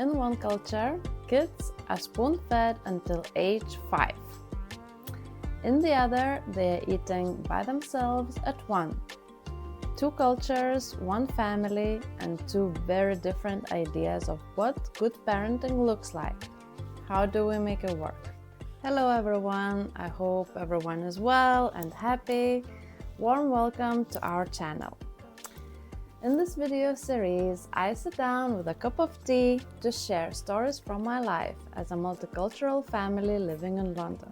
In one culture, kids are spoon-fed until age 5. In the other, they are eating by themselves at 1. Two cultures, one family, and two very different ideas of what good parenting looks like. How do we make it work? Hello everyone, I hope everyone is well and happy. Warm welcome to our channel. In this video series, I sit down with a cup of tea to share stories from my life as a multicultural family living in London.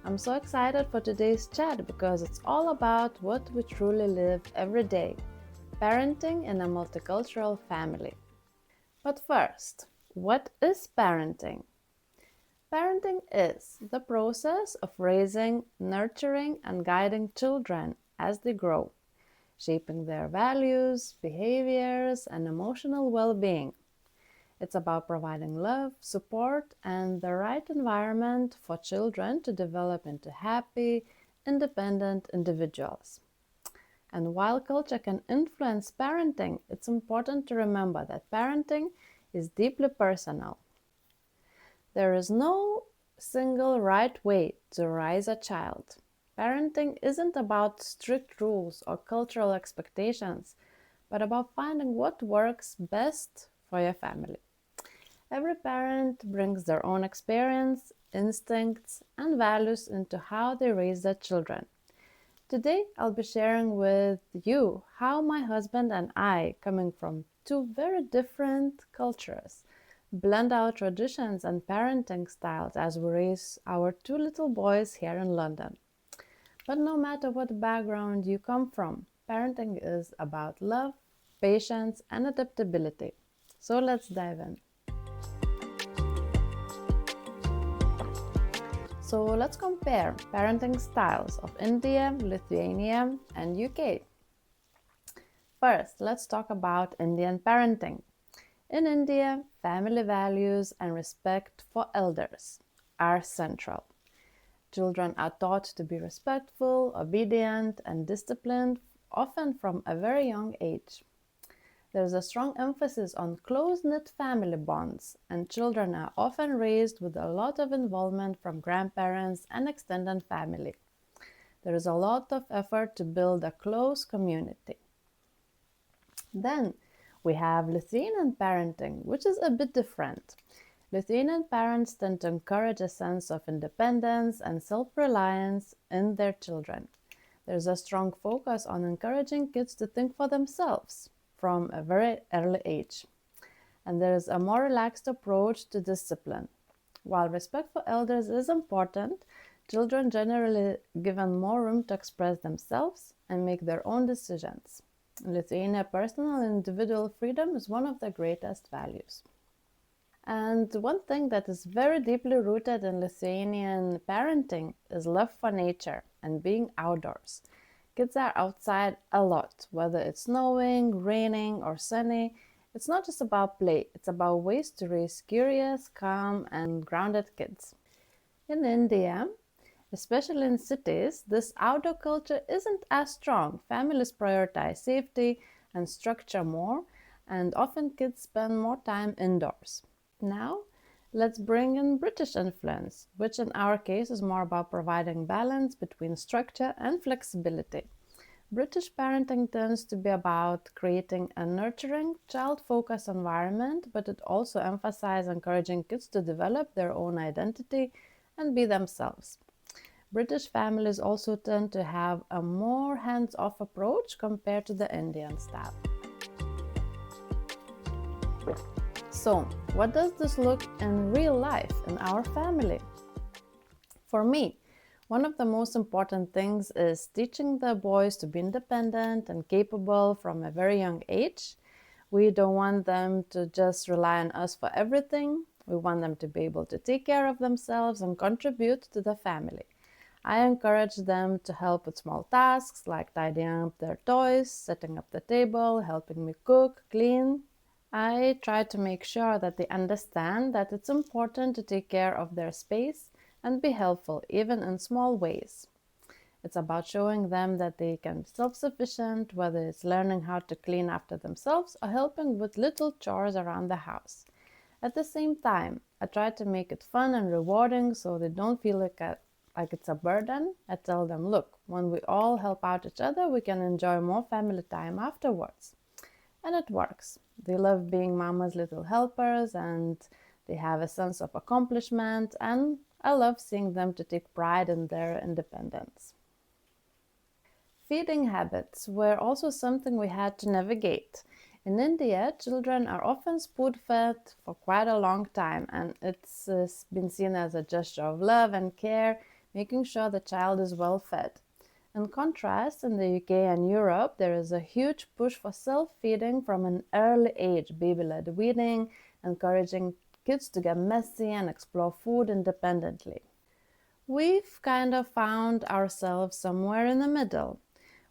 I'm so excited for today's chat because it's all about what we truly live every day, parenting in a multicultural family. But first, what is parenting? Parenting is the process of raising, nurturing, and guiding children as they grow, shaping their values, behaviors, and emotional well-being. It's about providing love, support, and the right environment for children to develop into happy, independent individuals. And while culture can influence parenting, it's important to remember that parenting is deeply personal. There is no single right way to raise a child. Parenting isn't about strict rules or cultural expectations, but about finding what works best for your family. Every parent brings their own experience, instincts, and values into how they raise their children. Today, I'll be sharing with you how my husband and I, coming from two very different cultures, blend our traditions and parenting styles as we raise our two little boys here in London. But no matter what background you come from, parenting is about love, patience, and adaptability. So let's dive in. So let's compare parenting styles of India, Lithuania, and UK. First, let's talk about Indian parenting. In India, family values and respect for elders are central. Children are taught to be respectful, obedient, and disciplined, often from a very young age. There is a strong emphasis on close-knit family bonds, and children are often raised with a lot of involvement from grandparents and extended family. There is a lot of effort to build a close community. Then we have Lithuanian parenting, which is a bit different. Lithuanian parents tend to encourage a sense of independence and self-reliance in their children. There's a strong focus on encouraging kids to think for themselves from a very early age. And there is a more relaxed approach to discipline. While respect for elders is important, children generally given more room to express themselves and make their own decisions. In Lithuania, personal and individual freedom is one of the greatest values. And one thing that is very deeply rooted in Lithuanian parenting is love for nature and being outdoors. Kids are outside a lot, whether it's snowing, raining, or sunny. It's not just about play, it's about ways to raise curious, calm, and grounded kids. In India, especially in cities, this outdoor culture isn't as strong. Families prioritize safety and structure more, and often kids spend more time indoors. Now, let's bring in British influence, which in our case is more about providing balance between structure and flexibility. British parenting tends to be about creating a nurturing, child-focused environment, but it also emphasizes encouraging kids to develop their own identity and be themselves. British families also tend to have a more hands-off approach compared to the Indian style. So, what does this look in real life in our family? For me, one of the most important things is teaching the boys to be independent and capable from a very young age. We don't want them to just rely on us for everything. We want them to be able to take care of themselves and contribute to the family. I encourage them to help with small tasks like tidying up their toys, setting up the table, helping me cook, clean. I try to make sure that they understand that it's important to take care of their space and be helpful, even in small ways. It's about showing them that they can be self-sufficient, whether it's learning how to clean after themselves or helping with little chores around the house. At the same time, I try to make it fun and rewarding so they don't feel like it's a burden. I tell them, look, when we all help out each other, we can enjoy more family time afterwards. And it works. They love being mama's little helpers and they have a sense of accomplishment, and I love seeing them to take pride in their independence. Feeding habits were also something we had to navigate. In India, children are often spoon-fed for quite a long time, and it's been seen as a gesture of love and care, making sure the child is well fed. In contrast, in the UK and Europe, there is a huge push for self-feeding from an early age, baby-led weaning, encouraging kids to get messy and explore food independently. We've kind of found ourselves somewhere in the middle.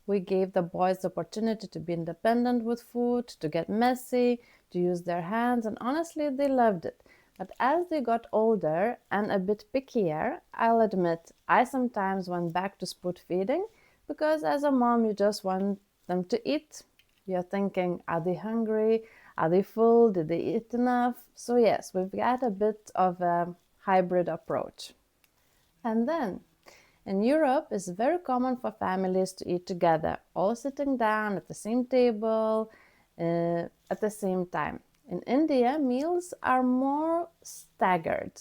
We gave the boys the opportunity to be independent with food, to get messy, to use their hands, and honestly, they loved it. But as they got older and a bit pickier, I'll admit I sometimes went back to spoon feeding because as a mom, you just want them to eat. You're thinking, are they hungry? Are they full? Did they eat enough? So, yes, we've got a bit of a hybrid approach. And then in Europe, it's very common for families to eat together, all sitting down at the same table at the same time. In India, meals are more staggered.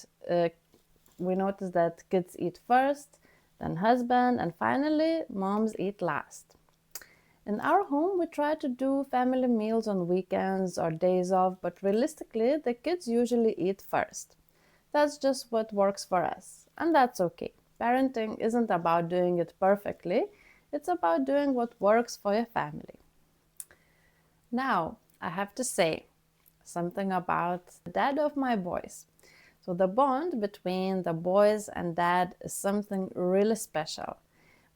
We notice that kids eat first, then husband, and finally, moms eat last. In our home, we try to do family meals on weekends or days off, but realistically, the kids usually eat first. That's just what works for us, and that's okay. Parenting isn't about doing it perfectly, it's about doing what works for your family. Now, I have to say something about the dad of my boys. So, the bond between the boys and dad is something really special.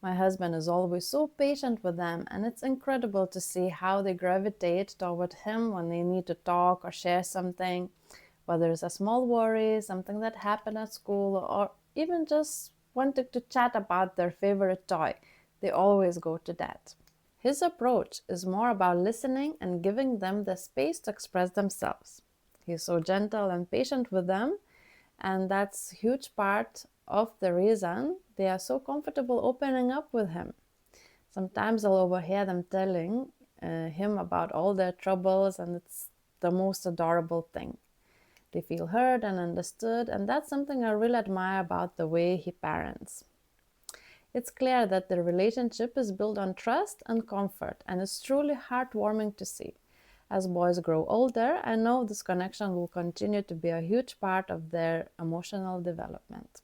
My husband is always so patient with them, and it's incredible to see how they gravitate toward him when they need to talk or share something, whether it's a small worry, something that happened at school, or even just wanting to chat about their favorite toy. They always go to dad. His approach is more about listening and giving them the space to express themselves. He's so gentle and patient with them, and that's a huge part of the reason they are so comfortable opening up with him. Sometimes I'll overhear them telling him about all their troubles, and it's the most adorable thing. They feel heard and understood, and that's something I really admire about the way he parents. It's clear that the relationship is built on trust and comfort, and it's truly heartwarming to see. As boys grow older, I know this connection will continue to be a huge part of their emotional development.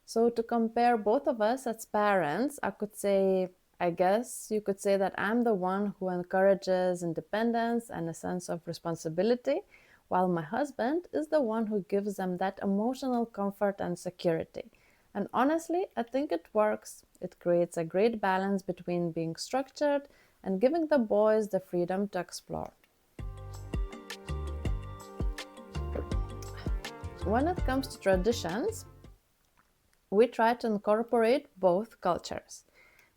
So, to compare both of us as parents, I guess you could say that I'm the one who encourages independence and a sense of responsibility, while my husband is the one who gives them that emotional comfort and security. And honestly, I think it works. It creates a great balance between being structured and giving the boys the freedom to explore. When it comes to traditions, we try to incorporate both cultures.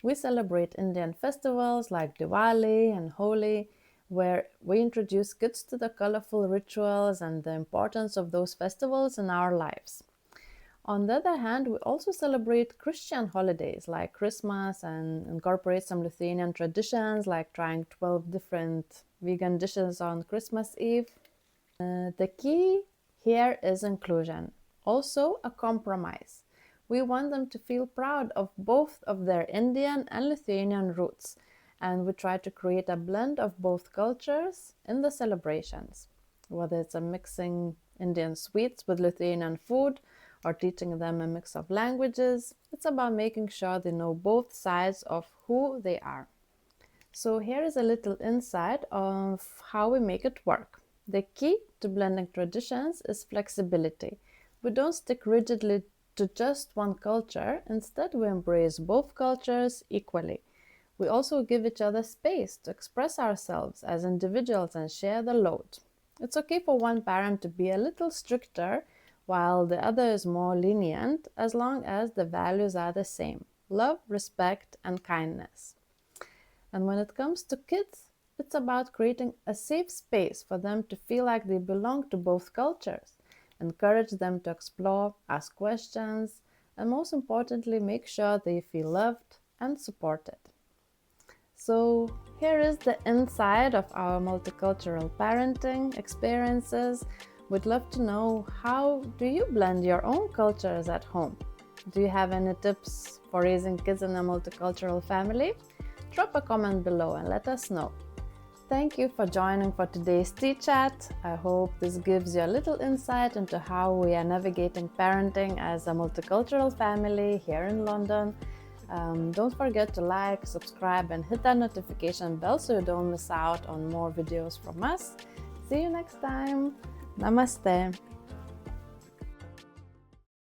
We celebrate Indian festivals like Diwali and Holi, where we introduce kids to the colorful rituals and the importance of those festivals in our lives. On the other hand, we also celebrate Christian holidays like Christmas and incorporate some Lithuanian traditions like trying 12 different vegan dishes on Christmas Eve. The key here is inclusion, also a compromise. We want them to feel proud of both of their Indian and Lithuanian roots, and we try to create a blend of both cultures in the celebrations, whether it's a mixing Indian sweets with Lithuanian food or teaching them a mix of languages. It's about making sure they know both sides of who they are. So here is a little insight of how we make it work. The key to blending traditions is flexibility. We don't stick rigidly to just one culture. Instead, we embrace both cultures equally. We also give each other space to express ourselves as individuals and share the load. It's okay for one parent to be a little stricter while the other is more lenient, as long as the values are the same: love, respect, and kindness. And when it comes to kids, It's about creating a safe space for them to feel like they belong to both cultures, encourage them to explore, ask questions, and most importantly, make sure they feel loved and supported. So, here is the inside of our multicultural parenting experiences. We'd love to know, how do you blend your own cultures at home? Do you have any tips for raising kids in a multicultural family? Drop a comment below and let us know. Thank you for joining for today's Tea Chat. I hope this gives you a little insight into how we are navigating parenting as a multicultural family here in London. Don't forget to like, subscribe, and hit that notification bell so you don't miss out on more videos from us. See you next time. Namaste.